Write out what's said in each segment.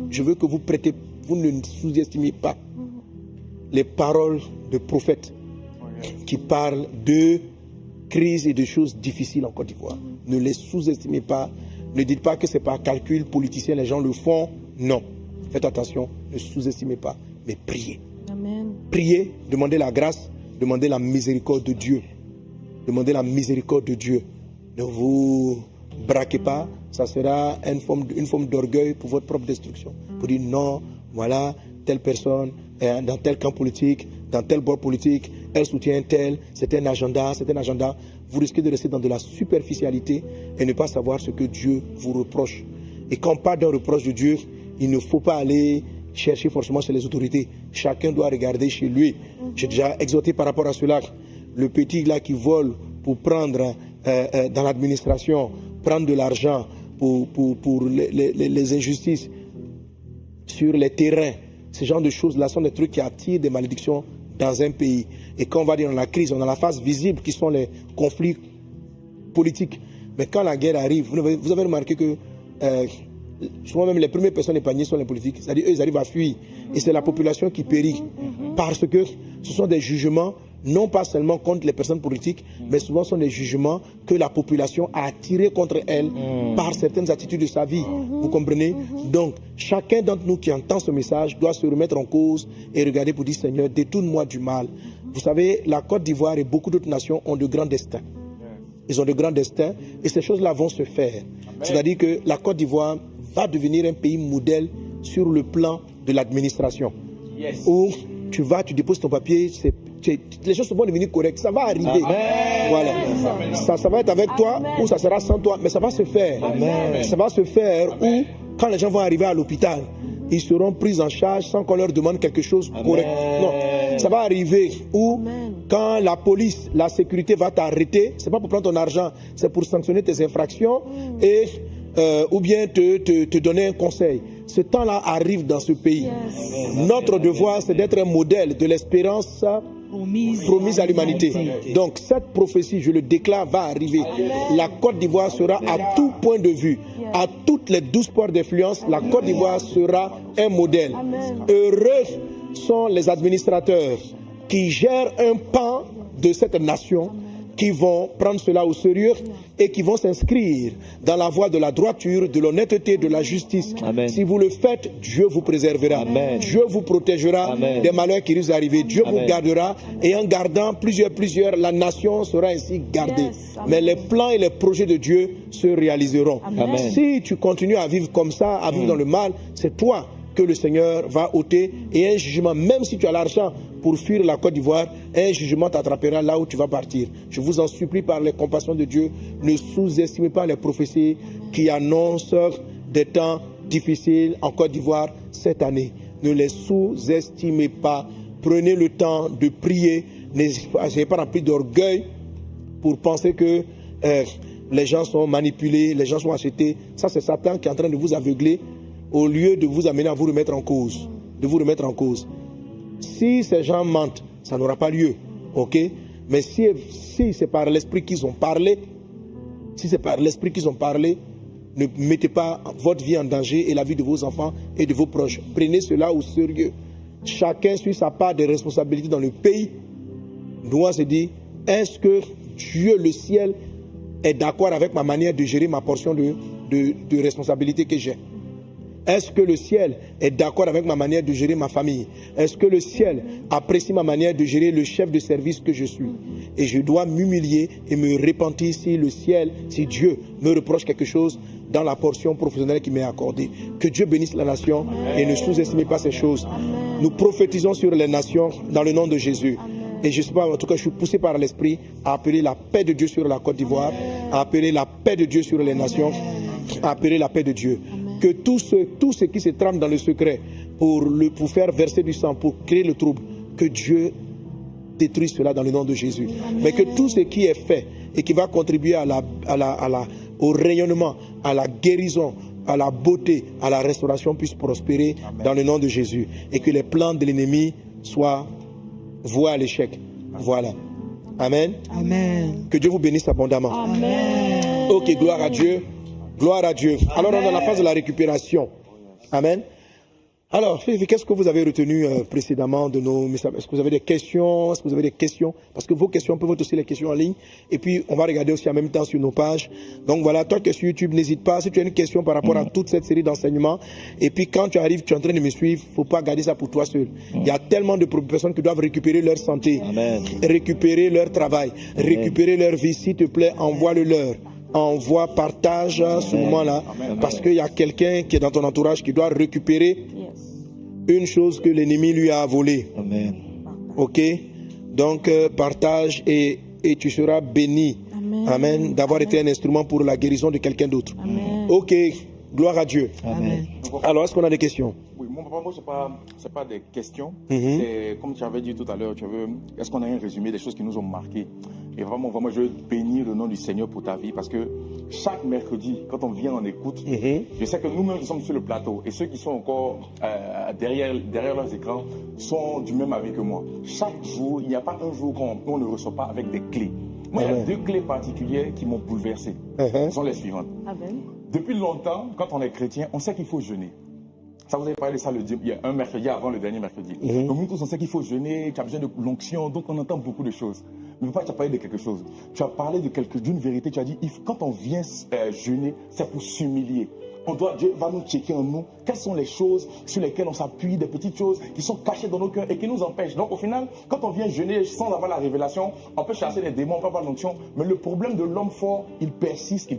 Je veux que vous prêtez, vous ne sous-estimez pas les paroles de prophètes qui parlent de crise et de choses difficiles en Côte d'Ivoire. Ne les sous-estimez pas. Ne dites pas que c'est par calcul politicien, les gens le font. Non. Faites attention, ne sous-estimez pas, mais priez. Amen. Priez, demandez la grâce, demandez la miséricorde de Dieu. Demandez la miséricorde de Dieu. Ne vous braquez pas, ça sera une forme d'orgueil pour votre propre destruction. Pour dire non, voilà, telle personne est dans tel camp politique, dans tel bord politique, elle soutient tel, c'est un agenda, c'est un agenda. Vous risquez de rester dans de la superficialité et ne pas savoir ce que Dieu vous reproche. Et quand on parle d'un reproche de Dieu, il ne faut pas aller chercher forcément chez les autorités. Chacun doit regarder chez lui. J'ai déjà exhorté par rapport à cela. Le petit là qui vole pour prendre dans l'administration, prendre de l'argent pour les injustices sur les terrains. Ce genre de choses-là sont des trucs qui attirent des malédictions dans un pays. Et quand on va dire dans la crise, on a la phase visible qui sont les conflits politiques. Mais quand la guerre arrive, vous avez remarqué que souvent même les premières personnes épargnées sont les politiques. C'est-à-dire eux, ils arrivent à fuir. Et c'est la population qui périt. Parce que ce sont des jugements, non pas seulement contre les personnes politiques, mais souvent ce sont des jugements que la population a attirés contre elle par certaines attitudes de sa vie. Vous comprenez? Donc, chacun d'entre nous qui entend ce message doit se remettre en cause et regarder pour dire, Seigneur, détourne-moi du mal. Vous savez, la Côte d'Ivoire et beaucoup d'autres nations ont de grands destins. Ils ont de grands destins et ces choses-là vont se faire. C'est-à-dire que la Côte d'Ivoire va devenir un pays modèle sur le plan de l'administration. Où tu déposes ton papier, les choses vont devenir correctes. Ça va arriver. Voilà. Ça va être avec toi ou ça sera sans toi, mais ça va se faire. Ça va se faire où, quand les gens vont arriver à l'hôpital, ils seront pris en charge sans qu'on leur demande quelque chose de correct. Non. Ça va arriver où, quand la police, la sécurité va t'arrêter, c'est pas pour prendre ton argent, c'est pour sanctionner tes infractions et ou bien te donner un conseil. Ce temps-là arrive dans ce pays. Notre devoir, c'est d'être un modèle de l'espérance promise à l'humanité. Donc cette prophétie, je le déclare, va arriver. La Côte d'Ivoire sera à tout point de vue, à toutes les 12 ports d'influence, la Côte d'Ivoire sera un modèle. Heureux sont les administrateurs qui gèrent un pan de cette nation, qui vont prendre cela au sérieux et qui vont s'inscrire dans la voie de la droiture, de l'honnêteté, de la justice. Amen. Si vous le faites, Dieu vous préservera. Amen. Dieu vous protégera Amen. des malheurs qui risquent d'arriver. Dieu Amen. vous gardera et en gardant plusieurs, la nation sera ainsi gardée. Mais les plans et les projets de Dieu se réaliseront. Amen. Si tu continues à vivre comme ça, à vivre dans le mal, c'est toi que le Seigneur va ôter et un jugement, même si tu as l'argent pour fuir la Côte d'Ivoire, un jugement t'attrapera là où tu vas partir. Je vous en supplie par les compassions de Dieu, ne sous-estimez pas les prophéties qui annoncent des temps difficiles en Côte d'Ivoire cette année. Ne les sous-estimez pas. Prenez le temps de prier. N'ayez pas rempli d'orgueil pour penser que les gens sont manipulés, les gens sont achetés. Ça, c'est Satan qui est en train de vous aveugler au lieu de vous amener à vous remettre en cause. De vous remettre en cause. Si ces gens mentent, ça n'aura pas lieu. Ok? Mais si c'est par l'esprit qu'ils ont parlé, ne mettez pas votre vie en danger et la vie de vos enfants et de vos proches. Prenez cela au sérieux. Chacun suit sa part de responsabilité dans le pays. Doit se dire, est-ce que Dieu, le ciel, est d'accord avec ma manière de gérer ma portion de responsabilité que j'ai? Est-ce que le ciel est d'accord avec ma manière de gérer ma famille? Est-ce que le ciel apprécie ma manière de gérer le chef de service que je suis? Et je dois m'humilier et me repentir si le ciel, si Dieu me reproche quelque chose dans la portion professionnelle qui m'est accordée. Que Dieu bénisse la nation et ne sous-estimez pas ces choses. Nous prophétisons sur les nations dans le nom de Jésus. Et je ne sais pas, en tout cas, je suis poussé par l'Esprit à appeler la paix de Dieu sur la Côte d'Ivoire, à appeler la paix de Dieu sur les nations, à appeler la paix de Dieu. Que tout ce qui se trame dans le secret pour faire verser du sang, pour créer le trouble, que Dieu détruise cela dans le nom de Jésus. Amen. Mais que tout ce qui est fait et qui va contribuer au rayonnement, à la guérison, à la beauté, à la restauration puisse prospérer. Amen. Dans le nom de Jésus. Et que les plans de l'ennemi soient voués à l'échec. Voilà. Amen. Amen. Que Dieu vous bénisse abondamment. Amen. Ok, gloire à Dieu. Gloire à Dieu. Alors on est dans la phase de la récupération. Amen. Alors, qu'est-ce que vous avez retenu précédemment de nos messages? Est-ce que vous avez des questions? Est-ce que vous avez des questions? Parce que vos questions peuvent être aussi les questions en ligne. Et puis, on va regarder aussi en même temps sur nos pages. Donc voilà, toi qui es sur YouTube, n'hésite pas. Si tu as une question par rapport à toute cette série d'enseignements, et puis quand tu arrives, tu es en train de me suivre, faut pas garder ça pour toi seul. Il y a tellement de personnes qui doivent récupérer leur santé, récupérer leur travail, récupérer leur vie. S'il te plaît, envoie-le leur. Envoie, partage ce moment-là, parce qu'il y a quelqu'un qui est dans ton entourage qui doit récupérer une chose que l'ennemi lui a volée. Amen. Ok? Donc, partage et tu seras béni. Amen. D'avoir été un instrument pour la guérison de quelqu'un d'autre. Ok. Gloire à Dieu. Amen. Alors, est-ce qu'on a des questions? Oui, moi, c'est pas des questions. C'est comme tu avais dit tout à l'heure, est-ce qu'on a un résumé des choses qui nous ont marquées? Et vraiment, je veux bénir le nom du Seigneur pour ta vie, parce que chaque mercredi, quand on vient en écoute, je sais que nous-mêmes qui sommes sur le plateau et ceux qui sont encore derrière leurs écrans sont du même avis que moi. Chaque jour, il n'y a pas un jour qu'on ne reçoit pas avec des clés. Moi, il y a deux clés particulières qui m'ont bouleversé. Ce sont les suivantes. Amen. Depuis longtemps, quand on est chrétien, on sait qu'il faut jeûner. Ça, vous avez parlé de ça il y a un mercredi avant le dernier mercredi. Donc nous tous, on sait qu'il faut jeûner, tu as besoin de l'onction, donc on entend beaucoup de choses. Mais pas, tu as parlé de quelque chose. Tu as parlé d'une vérité, tu as dit, quand on vient jeûner, c'est pour s'humilier. Dieu va nous checker en nous quelles sont les choses sur lesquelles on s'appuie, des petites choses qui sont cachées dans nos cœurs et qui nous empêchent. Donc au final, quand on vient jeûner sans avoir la révélation, on peut chasser les démons, on peut avoir l'onction, mais le problème de l'homme fort, il persiste.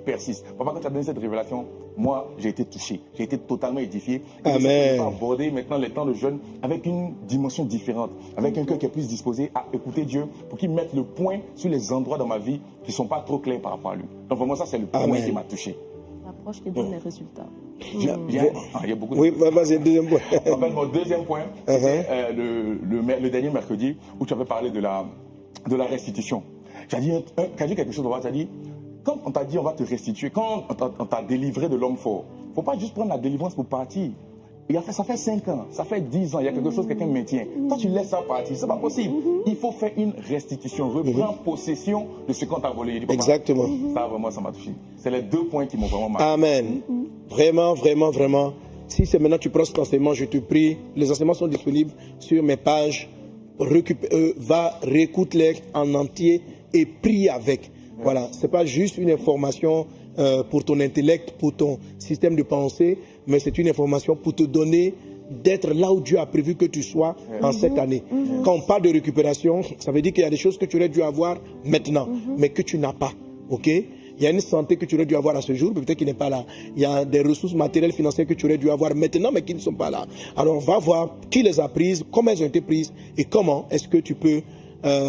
Papa, quand tu as donné cette révélation, moi, j'ai été touché, j'ai été totalement édifié. Amen. Je vais aborder maintenant les temps de jeûne avec une dimension différente, avec un cœur qui est plus disposé à écouter Dieu pour qu'il mette le point sur les endroits dans ma vie qui ne sont pas trop clairs par rapport à lui. Donc vraiment, ça, c'est le point qui m'a touché. L'approche qui donne les résultats. Il y a beaucoup de vas-y, deuxième point. En fait, mon deuxième point, c'était le dernier mercredi où tu avais parlé de la restitution. Tu as dit quelque chose, tu as dit, quand on t'a dit on va te restituer, quand on t'a délivré de l'homme fort, il ne faut pas juste prendre la délivrance pour partir. Ça fait 5 ans, ça fait 10 ans, il y a quelque chose que quelqu'un maintient. Toi, tu laisses ça partir, c'est pas possible. Il faut faire une restitution, reprendre possession de ce qu'on t'a volé. Exactement. Ça, vraiment, ça m'a touché. C'est les deux points qui m'ont vraiment marqué. Amen. Vraiment, vraiment, vraiment. Si c'est maintenant que tu prends cet enseignement, je te prie, les enseignements sont disponibles sur mes pages. Va, réécoute-les en entier et prie avec. Voilà, c'est pas juste une information pour ton intellect, pour ton système de pensée, mais c'est une information pour te donner d'être là où Dieu a prévu que tu sois en cette année. Quand on parle de récupération, ça veut dire qu'il y a des choses que tu aurais dû avoir maintenant, mais que tu n'as pas. Ok? Il y a une santé que tu aurais dû avoir à ce jour, mais peut-être qu'il n'est pas là. Il y a des ressources matérielles, financières que tu aurais dû avoir maintenant, mais qui ne sont pas là. Alors, va voir qui les a prises, comment elles ont été prises, et comment est-ce que tu peux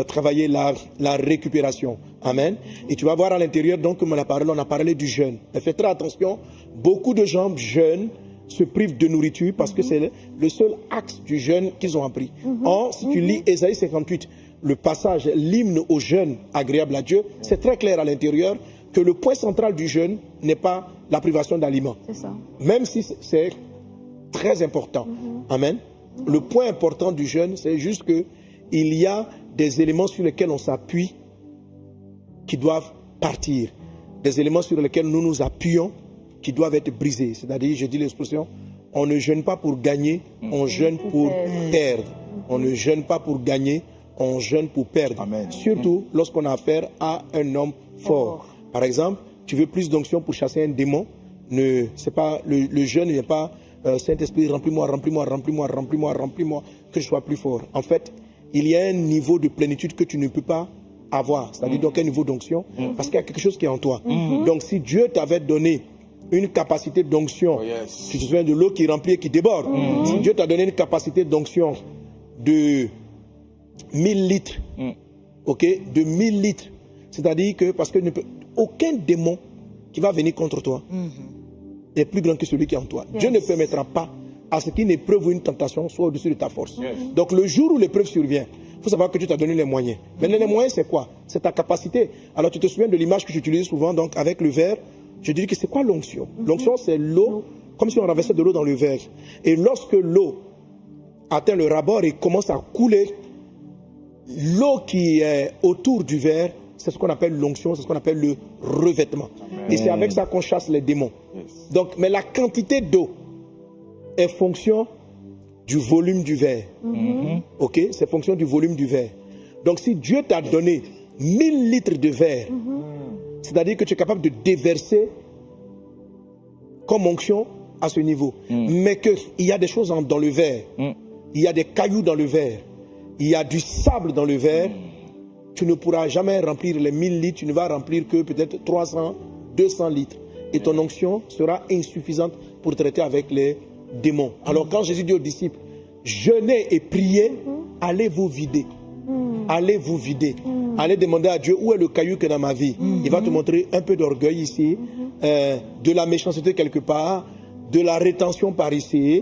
travailler la récupération. Amen. Et tu vas voir à l'intérieur, donc, comme on a parlé du jeûne. Mais faites très attention, beaucoup de gens jeûnent, se privent de nourriture parce que c'est le seul axe du jeûne qu'ils ont appris. Or, si tu lis Ésaïe 58, le passage, l'hymne au jeûne agréable à Dieu, c'est très clair à l'intérieur que le point central du jeûne n'est pas la privation d'aliments. C'est ça. Même si c'est très important. Amen. Le point important du jeûne, c'est juste que il y a des éléments sur lesquels on s'appuie qui doivent partir. Des éléments sur lesquels nous nous appuyons qui doivent être brisés. C'est-à-dire, je dis l'expression, on ne jeûne pas pour gagner, on jeûne pour perdre. On ne jeûne pas pour gagner, on jeûne pour perdre. Amen. Surtout lorsqu'on a affaire à un homme fort. Par exemple, tu veux plus d'onction pour chasser un démon, c'est pas, le jeûne n'est pas Saint-Esprit, remplis-moi, remplis-moi, remplis-moi, remplis-moi, remplis-moi, que je sois plus fort. En fait, il y a un niveau de plénitude que tu ne peux pas avoir, c'est-à-dire donc un niveau d'onction, parce qu'il y a quelque chose qui est en toi. Donc si Dieu t'avait donné une capacité d'onction, tu te souviens de l'eau qui remplit et qui déborde, si Dieu t'a donné une capacité d'onction de 1000 litres, ok, de 1000 litres, c'est-à-dire que, parce que aucun démon qui va venir contre toi est plus grand que celui qui est en toi. Dieu ne permettra pas à ce qu'une épreuve ou une tentation soit au-dessus de ta force. Donc le jour où l'épreuve survient, il faut savoir que Dieu t'a donné les moyens. Mais les moyens, c'est quoi? C'est ta capacité. Alors tu te souviens de l'image que j'utilise souvent, donc avec le verre, je dis que c'est quoi l'onction? L'onction, c'est l'eau, comme si on renversait de l'eau dans le verre. Et lorsque l'eau atteint le rabord et commence à couler, l'eau qui est autour du verre, c'est ce qu'on appelle l'onction, c'est ce qu'on appelle le revêtement. Et c'est avec ça qu'on chasse les démons. Donc, mais la quantité d'eau est fonction du volume du verre. Ok? C'est fonction du volume du verre. Donc, si Dieu t'a donné 1000 litres de verre, c'est-à-dire que tu es capable de déverser comme onction à ce niveau. Mais qu'il y a des choses dans le verre. Il y a des cailloux dans le verre. Il y a du sable dans le verre. Tu ne pourras jamais remplir les 1000 litres. Tu ne vas remplir que peut-être 300, 200 litres. Et ton onction sera insuffisante pour traiter avec les démons. Alors quand Jésus dit aux disciples, jeûnez et priez, allez vous vider. Allez vous vider. Allez demander à Dieu où est le caillou que dans ma vie. Il va te montrer un peu d'orgueil ici, de la méchanceté quelque part, de la rétention par ici,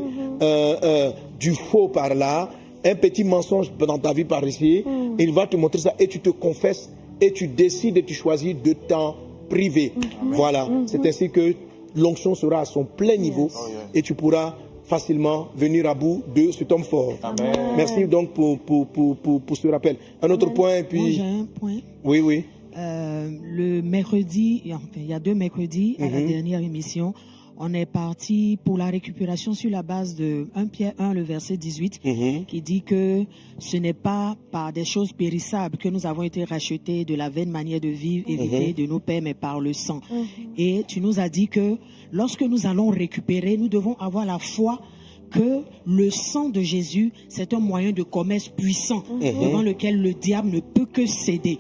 du faux par là, un petit mensonge dans ta vie par ici. Il va te montrer ça et tu te confesses et tu décides et tu choisis de t'en priver. Voilà, c'est ainsi que l'onction sera à son plein niveau et tu pourras facilement venir à bout de cet homme fort. Amen. Merci donc pour ce rappel. Un autre point et puis... Moi, j'ai un point. Oui, oui. Le mercredi, enfin, il y a 2 mercredis, à la dernière émission, on est parti pour la récupération sur la base de 1 Pierre 1, le verset 18, qui dit que ce n'est pas par des choses périssables que nous avons été rachetés de la vaine manière de vivre héritée de nos pères, mais par le sang. Et tu nous as dit que lorsque nous allons récupérer, nous devons avoir la foi que le sang de Jésus, c'est un moyen de commerce puissant devant lequel le diable ne peut que céder.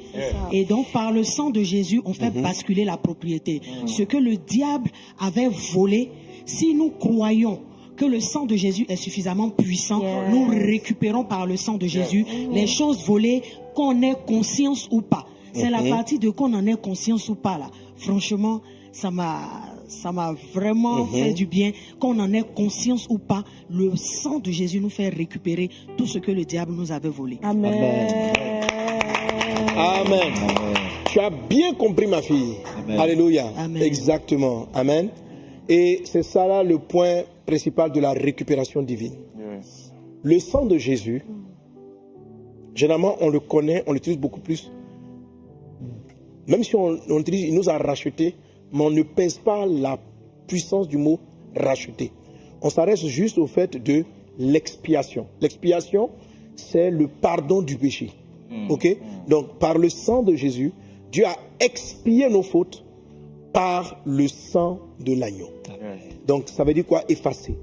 Et donc, par le sang de Jésus, on fait basculer la propriété. Ce que le diable avait volé, si nous croyons que le sang de Jésus est suffisamment puissant, nous récupérons par le sang de Jésus les choses volées, qu'on ait conscience ou pas. C'est la partie de qu'on en ait conscience ou pas là. Franchement, ça m'a vraiment fait du bien. Qu'on en ait conscience ou pas, le sang de Jésus nous fait récupérer tout ce que le diable nous avait volé. Amen. Amen. Tu as bien compris, ma fille. Amen. Alléluia. Amen. Exactement. Amen. Et c'est ça là le point principal de la récupération divine. Yes. Le sang de Jésus, généralement on le connaît, on l'utilise beaucoup plus. Même si on l'utilise, il nous a rachetés, mais on ne pèse pas la puissance du mot racheter. On s'arrête juste au fait de l'expiation. L'expiation, c'est le pardon du péché. Ok? Donc, par le sang de Jésus, Dieu a expié nos fautes par le sang de l'agneau. Donc, ça veut dire quoi? Effacer.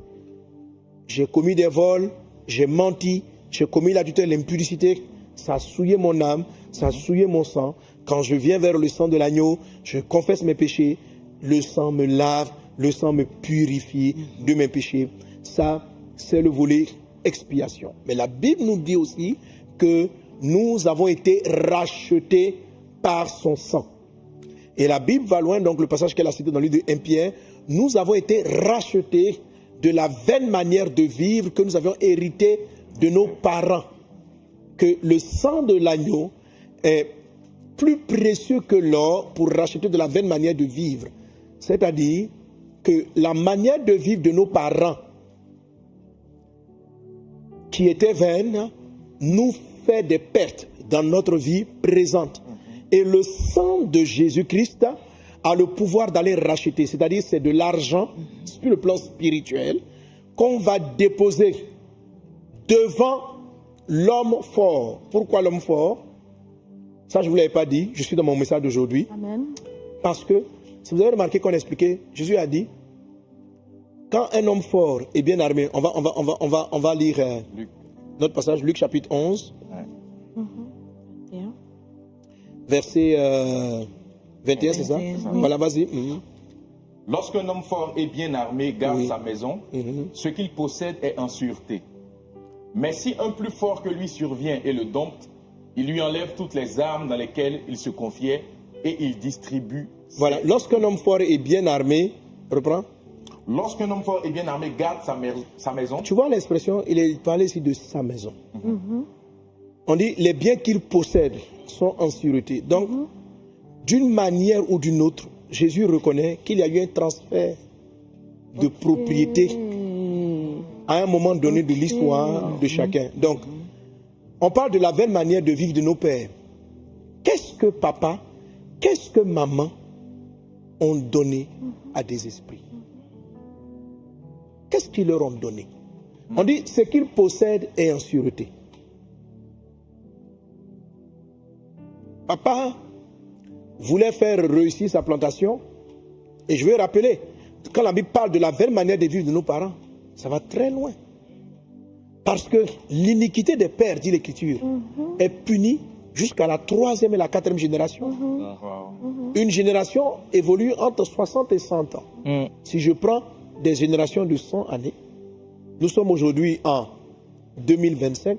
J'ai commis des vols, j'ai menti, j'ai commis l'adultère, l'impudicité, ça a souillé mon âme, ça a souillé mon sang. Quand je viens vers le sang de l'agneau, je confesse mes péchés, le sang me lave, le sang me purifie de mes péchés. Ça, c'est le volet expiation. Mais la Bible nous dit aussi que nous avons été rachetés par son sang. Et la Bible va loin, donc le passage qu'elle a cité dans le livre de 1 Pierre, nous avons été rachetés de la vaine manière de vivre que nous avions hérité de nos parents. Que le sang de l'agneau est plus précieux que l'or pour racheter de la vaine manière de vivre. C'est-à-dire que la manière de vivre de nos parents, qui était vaine, nous fait des pertes dans notre vie présente. Et le sang de Jésus-Christ a le pouvoir d'aller racheter. C'est-à-dire c'est de l'argent, sur le plan spirituel, qu'on va déposer devant l'homme fort. Pourquoi l'homme fort? Ça, je ne vous l'avais pas dit. Je suis dans mon message d'aujourd'hui. Amen. Parce que, si vous avez remarqué qu'on a expliqué, Jésus a dit, quand un homme fort est bien armé, on va lire Luc. notre passage, Luc chapitre 11, Bien. verset 21, c'est ça? 21, Voilà, vas-y. Lorsqu'un homme fort et bien armé garde Oui. sa maison, ce qu'il possède est en sûreté. Mais si un plus fort que lui survient et le dompte, il lui enlève toutes les armes dans lesquelles il se confiait et il distribue. Voilà, lorsqu'un homme fort est bien armé, reprends. Lorsqu'un homme fort et bien armé garde sa maison, Tu vois l'expression, il parlait ici de sa maison. On dit les biens qu'il possède sont en sûreté. Donc, d'une manière ou d'une autre, Jésus reconnaît qu'il y a eu un transfert de propriété à un moment donné de l'histoire de chacun. Donc, on parle de la vaine manière de vivre de nos pères. Qu'est-ce que papa, qu'est-ce que maman ont donné à des esprits? qu'est-ce qu'ils leur ont donné? On dit ce qu'ils possèdent est en sûreté. Papa voulait faire réussir sa plantation. Et je veux rappeler, quand la Bible parle de la belle manière de vivre de nos parents, ça va très loin. Parce que l'iniquité des pères, dit l'Écriture, est punie jusqu'à la 3e et la 4e génération. Une génération évolue entre 60 et 100 ans. Si je prends des générations de 100 années, nous sommes aujourd'hui en 2025.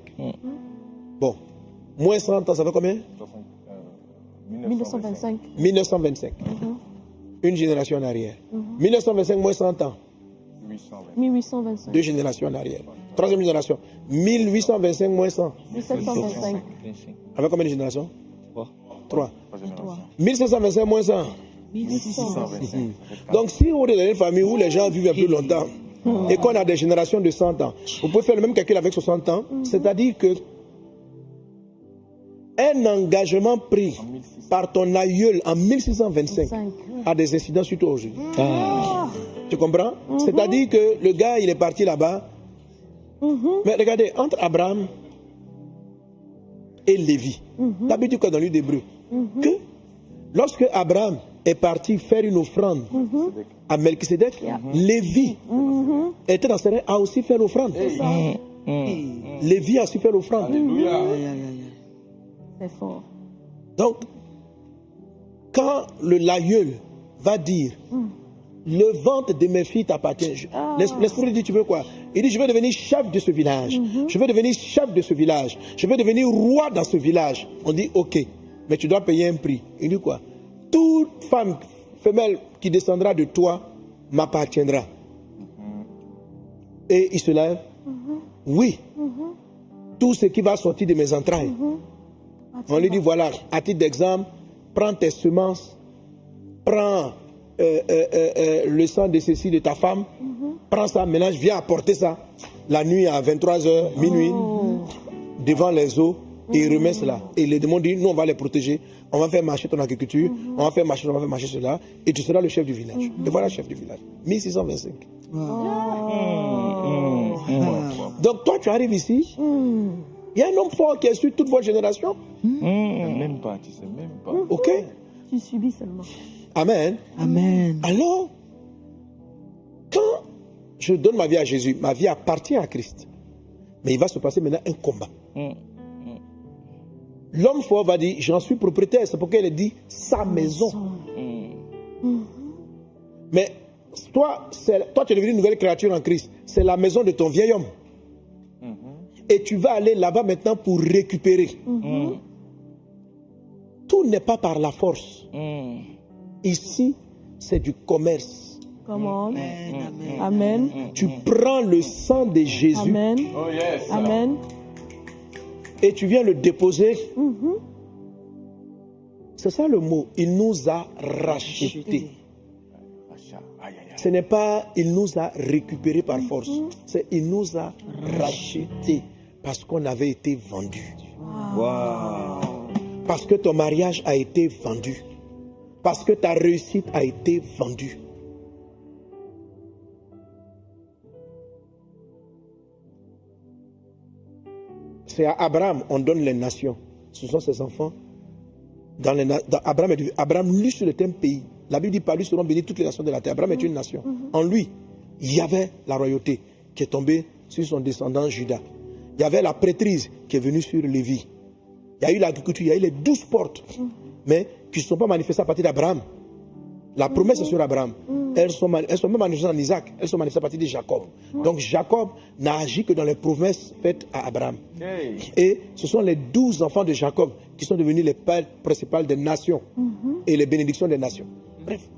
Bon, moins 100 ans, ça fait combien? 1925. 1925. Une génération en arrière. 1925 moins 100 ans. 1825. 2 générations en arrière. 3e génération. 1825 moins 100. 1725. Avec combien de générations? 3. 3. 1725 moins 100. 1625. Donc si vous êtes dans une famille où les gens vivent un peu longtemps et qu'on a des générations de 100 ans, vous pouvez faire le même calcul avec 60 ans. C'est-à-dire que un engagement pris par ton aïeul en 1625 a des incidents sur toi aujourd'hui. Tu comprends? C'est-à-dire que le gars, il est parti là-bas. Mais regardez, entre Abraham et Lévi, la Bible dit quoi dans le livre d'Hébreux? Que lorsque Abraham est parti faire une offrande à Melchisedec, Lévi était dans ce terrain, a aussi fait l'offrande. Lévi a aussi fait l'offrande. C'est fort. Donc, quand l'aïeul va dire le ventre de mes filles t'appartient, l'esprit dit tu veux quoi? Il dit je veux devenir chef de ce village, je veux devenir chef de ce village, je veux devenir roi dans ce village. On dit ok, mais tu dois payer un prix. Il dit quoi? Toute femme femelle qui descendra de toi m'appartiendra. Et il se lève. Oui. Tout ce qui va sortir de mes entrailles. On lui dit voilà, à titre d'exemple, prends tes semences, prends le sang de ceci de ta femme, prends ça, mélange, viens apporter ça la nuit à 23h, minuit, devant les eaux, et remets cela. Et les démons disent, nous on va les protéger, on va faire marcher ton agriculture, on va faire marcher cela, et tu seras le chef du village. Et voilà le chef du village. 1625. Donc toi tu arrives ici, il y a un homme fort qui est sur toute votre génération. Même pas, tu sais, même pas. Ok? Tu subis seulement. Amen. Amen. Alors, quand je donne ma vie à Jésus, ma vie appartient à Christ. Mais il va se passer maintenant un combat. L'homme fort va dire, j'en suis propriétaire. C'est pourquoi il dit sa maison. Mais toi, tu es devenu une nouvelle créature en Christ. C'est la maison de ton vieil homme. Et tu vas aller là-bas maintenant pour récupérer. Tout n'est pas par la force. Ici, c'est du commerce. Comment? Amen. Amen. Tu prends le sang de Jésus. Amen. Oh yes. Amen. Et tu viens le déposer. C'est ça le mot. Il nous a rachetés. Ce n'est pas il nous a récupérés par force. C'est il nous a rachetés parce qu'on avait été vendus. Parce que ton mariage a été vendu. Parce que ta réussite a été vendue. C'est à Abraham on donne les nations. Ce sont ses enfants. Abraham lui sur le thème pays. La Bible dit par lui seront bénies toutes les nations de la terre. Abraham est une nation. En lui, il y avait la royauté qui est tombée sur son descendant Judas. Il y avait la prêtrise qui est venue sur Lévi. Il y a eu l'agriculture, il y a eu les 12 portes. Mais qui ne sont pas manifestées à partir d'Abraham. La promesse est sur Abraham. Elles sont même manifestées en Isaac. Elles sont manifestées à partir de Jacob. Donc Jacob n'a agi que dans les promesses faites à Abraham. Et ce sont les 12 enfants de Jacob qui sont devenus les pères principaux des nations et les bénédictions des nations. Bref,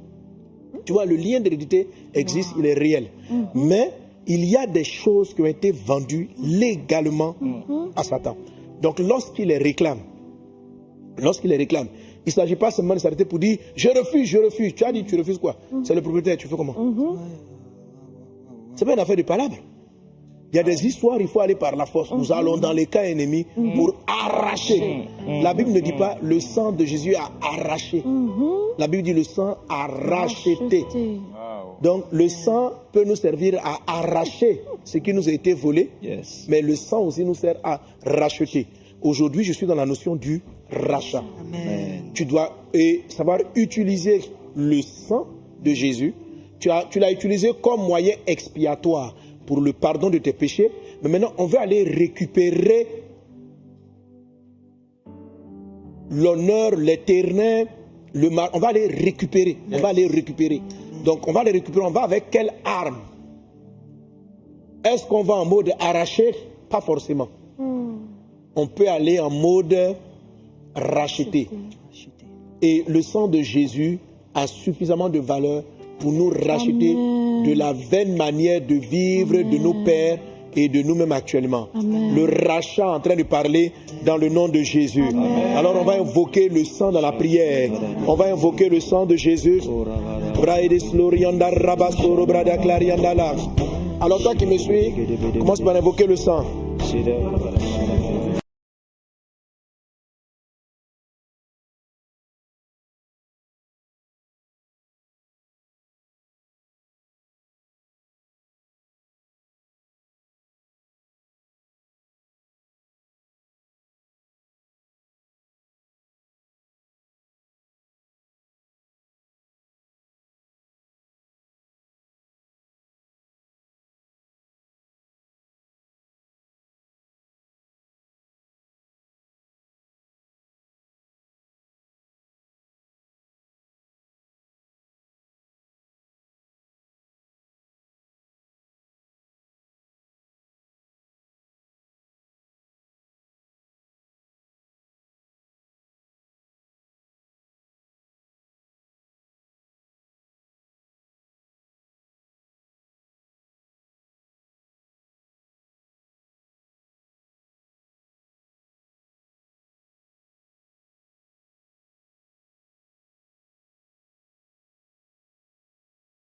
tu vois, le lien d'hérédité existe, il est réel. Mais il y a des choses qui ont été vendues légalement à Satan. Donc lorsqu'il les réclame, il ne s'agit pas seulement de s'arrêter pour dire je refuse. Tu as dit tu refuses quoi? C'est le propriétaire, tu fais comment? C'est pas une affaire de palabres. Il y a des histoires, il faut aller par la force. Nous allons dans les camps ennemis pour arracher. La Bible ne dit pas le sang de Jésus a arraché. La Bible dit le sang a racheté. Donc le sang peut nous servir à arracher ce qui nous a été volé, mais le sang aussi nous sert à racheter. Aujourd'hui, je suis dans la notion du rachat. Amen. Tu dois savoir utiliser le sang de Jésus. Tu l'as utilisé comme moyen expiatoire pour le pardon de tes péchés. Mais maintenant, on veut aller récupérer l'honneur, l'éternel, le mal. On va aller récupérer. On va aller récupérer. Donc, on va les récupérer. On va avec quelle arme? Est-ce qu'on va en mode arraché? Pas forcément. On peut aller en mode racheté. Et le sang de Jésus a suffisamment de valeur pour nous racheter de la vaine manière de vivre de nos pères et de nous-mêmes actuellement. Le rachat en train de parler dans le nom de Jésus. Alors on va invoquer le sang dans la prière. On va invoquer le sang de Jésus. Alors toi qui me suis, commence par invoquer le sang.